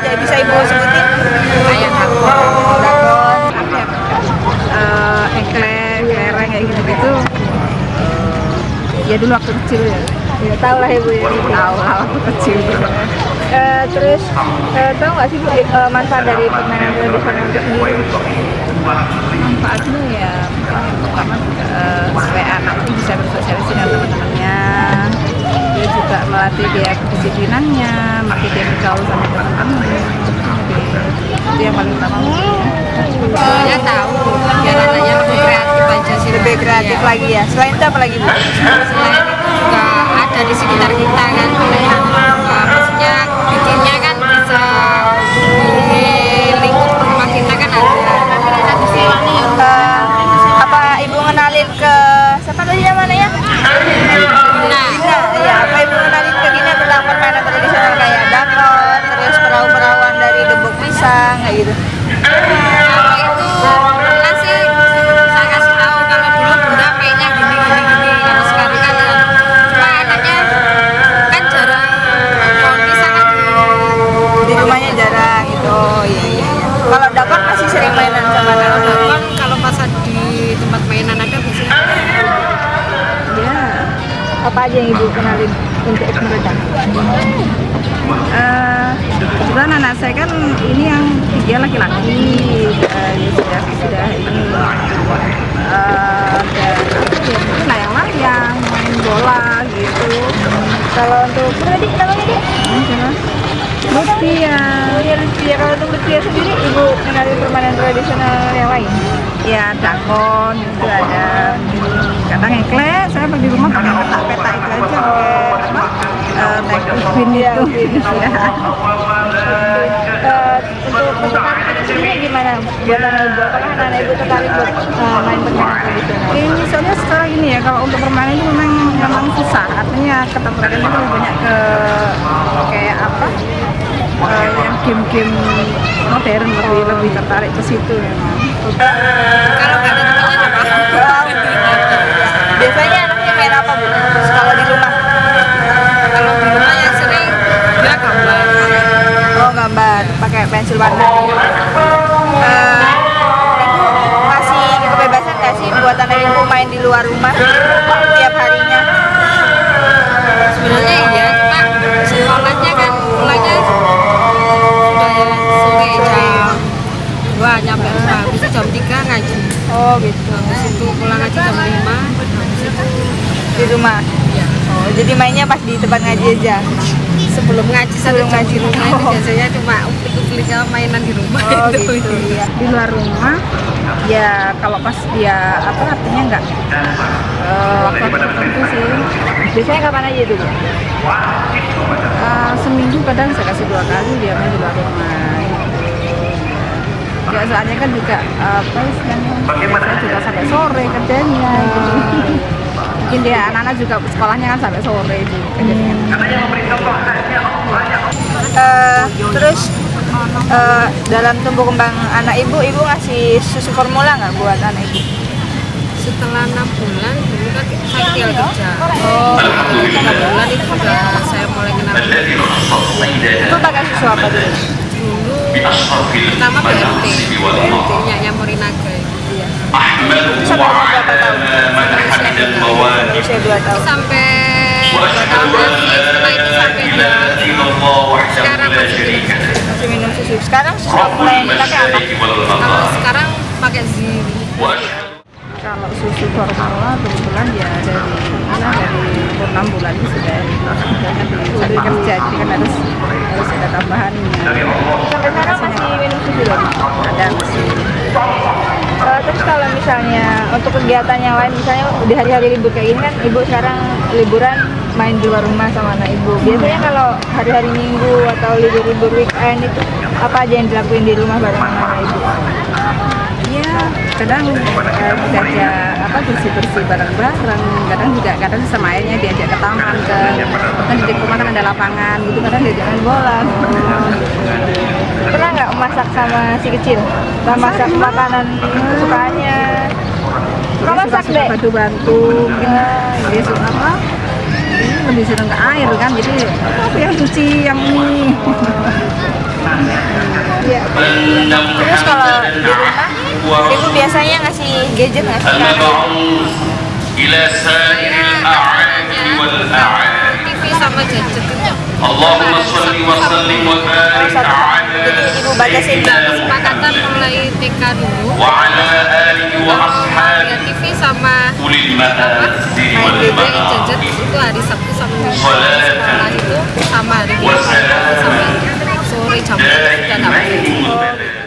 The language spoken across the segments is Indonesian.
aja bisa ibu sebutin? Kayak Dakon, eklek, kelereng kayak gitu-gitu. Ya dulu waktu kecil ya. ya tahu lah ibu ya. Tahu lah waktu kecil. Terus tahu nggak sih Bu manfaat dari permainan tradisional itu sendiri? Manfaatnya ya pertama supaya anak itu bisa bersosialisasi dengan teman-temannya. Dia juga melatih dia kedisiplinannya, makin dia bergaul sama teman-teman. Itu yang paling utama. Soalnya tahu biar anaknya lebih kreatif aja sih. Lebih kreatif lagi ya. Selain itu apa lagi Bu? Selain itu juga ada di sekitar kita kan. Maksudnya bikinnya kan bisa di lingkup rumah kita kan ada. Apa ibu ngenalin ke siapa tadi namanya? Nah, Ya, apa ibu ngenalin ke Gina tentang permainan tradisional kayak dakon, terus perahu-perahuan dari gebuk pisang kayak gitu. kalau itu pernah sih saya kasih tahu kalau dulu bunda mainnya gini. Kalau sekarang kan cuma anaknya kan jarang pohon pisang kan Di rumahnya jarang gitu. Oh iya iya. Kalau dakon masih sering mainan sama anak. kan kalau pas di tempat mainan ada biasanya Ya, Apa aja yang ibu kenalin untuk mereka? kebetulan anak saya kan ini yang dia laki-laki, dia sudah ini dan ya mungkin layang-layang, main bola gitu. Kalau untuk tadi namanya dia? Lutfi ya. Oh iya Lutfi ya. Kalau untuk Lutfi sendiri ibu kenalin permainan tradisional yang lain? Ya dakon itu ada, kadang eklek saya di rumah pakai peta-peta itu aja, pakai naik ubin itu. Ya. Untuk tertarik sendiri gimana buat anak ibu? Apakah anak ibu tertarik buat main permainan tradisional? Ini soalnya sekarang ini ya, kalau untuk permainan itu memang susah, artinya ketertarikan itu lebih banyak ke kayak apa, yang game-game modern, lebih tertarik ke situ memang. kalau nggak ada temannya ada apa? Biasanya anaknya main apa Bu? Kalau di rumah? Kalau di rumah yang sering dia gambar. Oh gambar, pakai pensil warna. Ibu masih kebebasan nggak sih buat anak ibu main di luar rumah tiap harinya? Sebenarnya iya, cuma sekolahnya kan mulainya sudah ya sore jam 2 nyampe rumah, habis itu jam 3 ngaji. Oh gitu. Habis itu pulang ngaji jam 5, habis itu Di rumah. ya. Oh jadi mainnya pas di tempat ngaji aja. Sebelum ngaji Sebelum ngaji di rumah itu Oh. biasanya cuma uplik-uplik mainan di rumah Oh itu. gitu ya. Di luar rumah ya kalau pas dia apa artinya enggak waktu tertentu sih. Biasanya kapan aja tuh Bu? Seminggu kadang saya kasih 2 kali dia main di luar rumah. Ya soalnya kan juga apa istilahnya, saya juga sampai sore kerjanya gitu. Mungkin dia anak-anak juga sekolahnya kan sampai sore gitu. Terus dalam tumbuh kembang anak ibu ngasih susu formula nggak buat anak ibu? Setelah 6 bulan dulu kan saya tinggal kerja. Oh, 3 bulan itu sudah saya mulai kenal itu pakai susu apa dulu? dulu. Pertama BRT, nya Morinaga. Iya. Itu sampai umur berapa tahun? Usia 2 tahun. Sampai 2 tahun lagi, setelah itu sampai dia sekarang masih minum susu. Masih minum susu. Sekarang susu formula yang dipakai apa? Kalau sekarang pakai Ziri. Kalau susu formula kebetulan ya dari umur 6 bulan itu sudah sambil kerja, jadi kan harus ada tambahannya. Sampai sekarang masih minum susu loh? Ada masih. Terus kalau misalnya untuk kegiatan yang lain, misalnya di hari-hari libur kayak gini kan, ibu sekarang liburan main di luar rumah sama anak ibu. Biasanya kalau hari-hari minggu atau libur-libur weekend itu apa aja yang dilakuin di rumah bareng sama anak ibu? Ya kadang kita aja apa bersih-bersih bareng-bareng, kadang sama ayahnya diajak ke taman, kan di rumah kan ada lapangan gitu, kadang diajak main bola. Pernah nggak masak sama si kecil? Masak makanan kesukaannya? Kau masak deh? Bantu-bantu, mungkin dia suka apa? Lebih seneng ke air kan, jadi apa yang cuci yang ini. Terus kalau di rumah, ibu biasanya ngasih gadget nggak sih? TV sama gadget itu Allahumma sholli wa sallim wa barik ala Jadi ibu batasin kesepakatan mulai TK dulu. wa ala alihi wa Kalau lihat ashabihi TV sama ulil ma'aziri wal gadget ma'arif itu hari Sabtu sama Minggu. Sekolah itu sama hari Minggu sampai sore jam 4 sudah nggak boleh.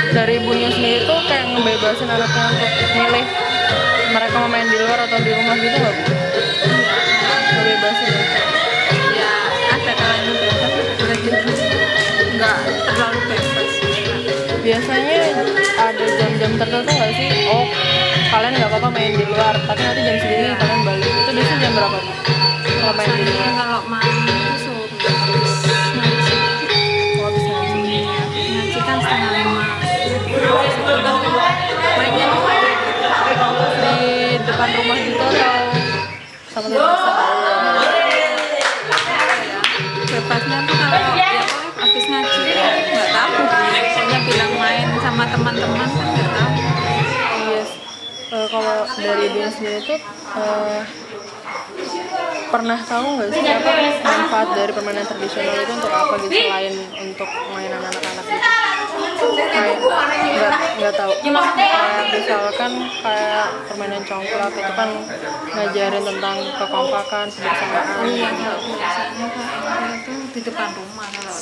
Dari ibunya sendiri tuh kayak ngebebasin anaknya untuk milih mereka mau main di luar atau di rumah gitu nggak Bu? Ngebebasin ya? Ya ada kalanya bebas, ada gitu nggak terlalu bebas. Biasanya ada jam-jam tertentu nggak sih? Oh kalian nggak apa-apa main di luar, tapi nanti jam segini kalian balik. Itu biasanya jam berapa Bu? Kalau main di luar? Kalau main itu suruh habis ngaji. Oh, habis ngaji. Ngaji kan 4:30. Itu kan mainnya Di depan rumah gitu atau sama teman-teman? bebasnya tuh kalau ya habis ngaji nggak tahu. Soalnya bilang main sama teman-teman kan nggak tahu. Yes. Kalau dari ibunya sendiri tuh pernah tahu nggak sih apa manfaat dari permainan tradisional itu untuk apa gitu selain untuk mainan anak-anak gitu? Kayak nggak tahu. Kayak misalkan kayak permainan congklak itu kan ngajarin tentang kekompakan, kebersamaan. Iya kalau biasanya kayaknya itu di depan rumah kalau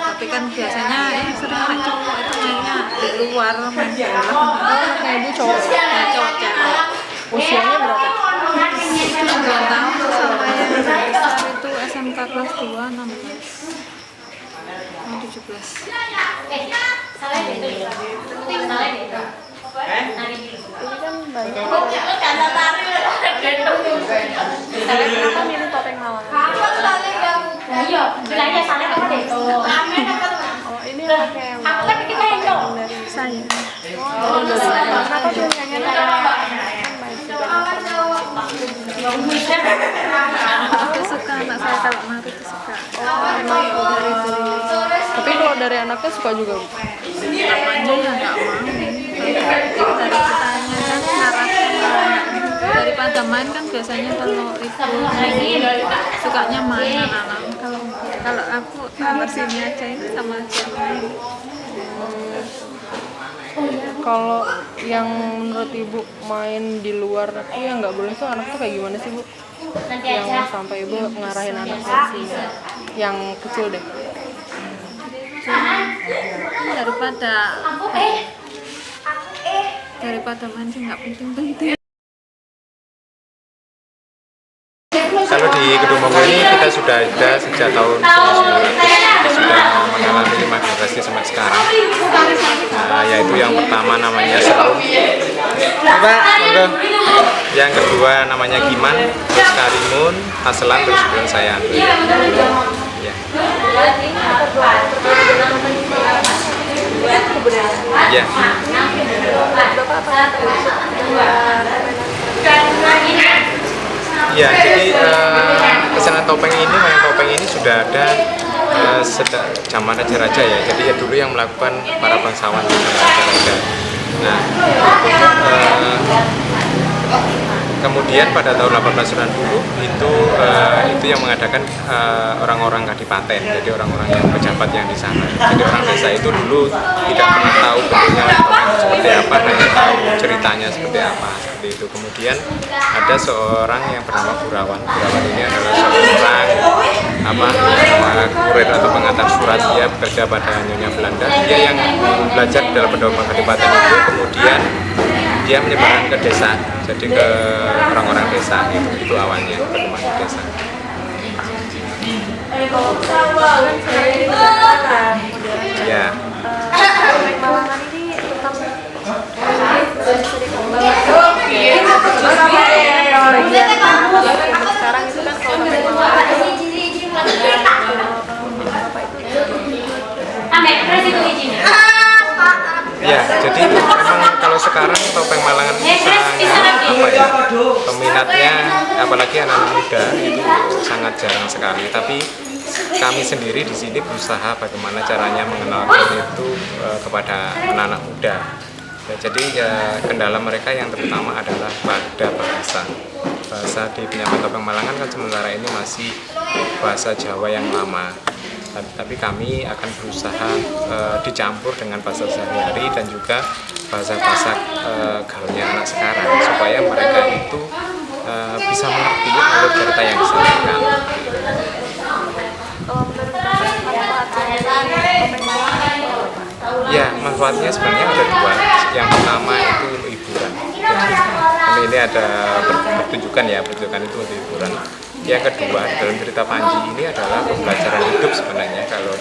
tapi kan biasanya sering anak cowok itu mainnya di luar main bola. Anaknya ibu cowok. Nah, cowok cewek Usianya berapa? itu 9 tahun sampai yang besar itu SMK kelas 2 16 mau 17. Ini kan banyak. Kenapa milih topeng Malang? Oh ini anaknya yang Malang apa yang dari Saya Oh dari sana. Kenapa biasanya aku suka anak saya kalau nari itu suka. Tapi kalau dari anaknya suka juga Bu? Namanya ya nggak mau. Dari kitanya kan ngarahnya daripada main kan biasanya kalau itu sukanya main anak-anak. Kalau aku antar sini aja ini sama aja main. Kalau yang menurut ibu main di luar itu yang nggak boleh tuh anak tuh kayak gimana sih Bu? Yang sampai ibu ngarahin anaknya sih yang kecil deh. Daripada main sih nggak penting-penting. Kalau di Kedung Monggo ini kita sudah ada sejak tahun 1900, kita sudah mengalami 5 generasi sampai sekarang. Yaitu yang pertama namanya Serung, yang kedua namanya Giman, terus Karimun, Haselan, terus kemudian saya. Ya. Ya. Ya, jadi kesenian topeng ini, wayang topeng ini sudah ada sejak zaman raja-raja ya. Jadi ya dulu yang melakukan para bangsawan raja-raja. Nah, kemudian pada tahun 1890 itu yang mengadakan orang-orang kadipaten, jadi orang-orang yang pejabat yang di sana. Jadi orang desa itu dulu tidak pernah tahu bentuknya topeng seperti apa, hanya tahu ceritanya seperti apa. Seperti itu. Kemudian ada seorang yang bernama Burawan. Burawan ini adalah seorang kurir atau pengantar surat. Dia bekerja pada Nyonya Belanda. Dia yang belajar dalam pendopo kadipaten itu, kemudian dia menyebarkan ke desa, jadi ke orang-orang desa itu awalnya ke rumah di desa. Ya. Sekarang itu kan kalau topeng Malang Ya, jadi memang kalau sekarang topeng Malangan itu sangat apa ya, peminatnya apalagi anak muda itu sangat jarang sekali. Tapi kami sendiri di sini berusaha bagaimana caranya mengenalkan itu kepada anak-anak muda. Ya, jadi ya, kendala mereka yang terutama adalah pada bahasa di penyampaian topeng Malangan kan sementara ini masih bahasa Jawa yang lama. Tapi kami akan berusaha dicampur dengan bahasa sehari-hari dan juga bahasa-bahasa gaulnya anak sekarang supaya mereka itu bisa mengerti alur cerita yang disampaikan. Ya, manfaatnya sebenarnya ada dua. Yang pertama itu untuk hiburan. Jadi, ini ada pertunjukan ya, pertunjukan itu untuk hiburan. Yang kedua dalam cerita Panji ini adalah pembelajaran hidup sebenarnya kalau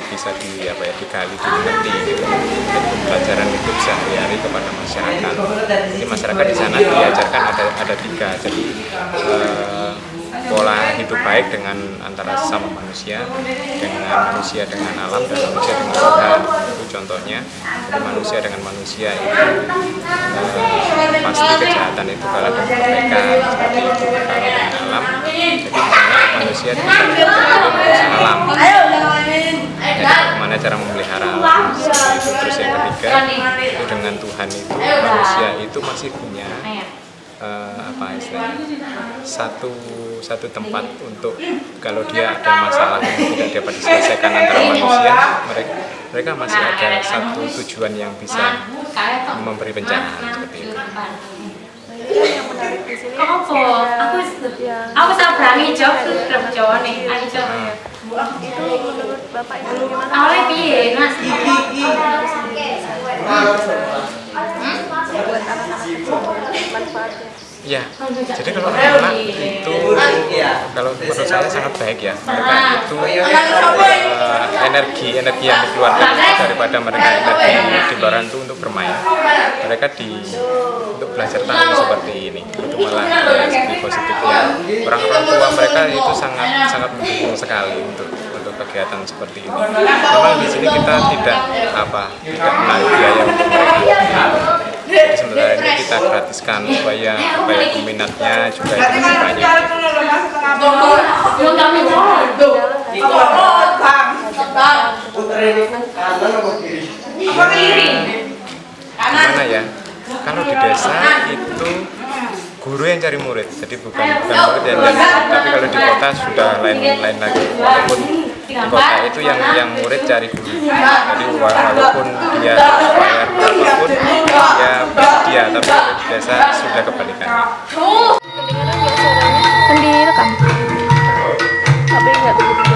bisa digali dimengerti gitu. Jadi pembelajaran hidup sehari-hari kepada masyarakat. Jadi masyarakat di sana diajarkan ada tiga. Jadi pola hidup baik dengan antara sesama manusia, dengan manusia dengan alam, dan manusia dengan Tuhan. Itu contohnya. Jadi manusia dengan manusia itu pasti kejahatan itu kalah dengan kebaikan. Seperti itu kalau dengan alam. Jadi bagaimana manusia manusia alam. Jadi bagaimana cara memelihara alam seperti itu. Terus yang ketiga itu dengan Tuhan itu manusia itu masih punya apa istilahnya satu tempat untuk kalau dia ada masalah yang tidak dapat diselesaikan antara manusia, mereka masih ada satu tujuan yang bisa memberi pencerahan seperti itu. Yang menarik di sini Aku sabrani jawab kerja nih. itu menurut Bapak itu gimana? Awalnya piye, Mas? Buat anak-anak kecil manfaatnya. Ya, jadi kalau anak itu kalau menurut saya sangat baik ya. Mereka itu energi yang dikeluarkan itu daripada mereka energi di luar itu untuk bermain. Mereka untuk belajar tari seperti ini itu malah segi positifnya. Orang-orang tua mereka itu sangat mendukung sekali untuk kegiatan seperti ini. Memang di sini kita tidak menarik biaya untuk mereka. Jadi sementara ini kita gratiskan supaya peminatnya juga itu lebih banyak. Gimana ya? Kalau di desa itu guru yang cari murid, jadi bukan murid yang cari murid. Tapi kalau di kota sudah lain lagi. Walaupun di kota itu yang murid cari guru. Jadi walaupun dia bayar berapapun, ya dia. Tapi di desa sudah kebalikannya. Kedengaran nggak suaranya? Kan direkam. Tapi nggak begitu.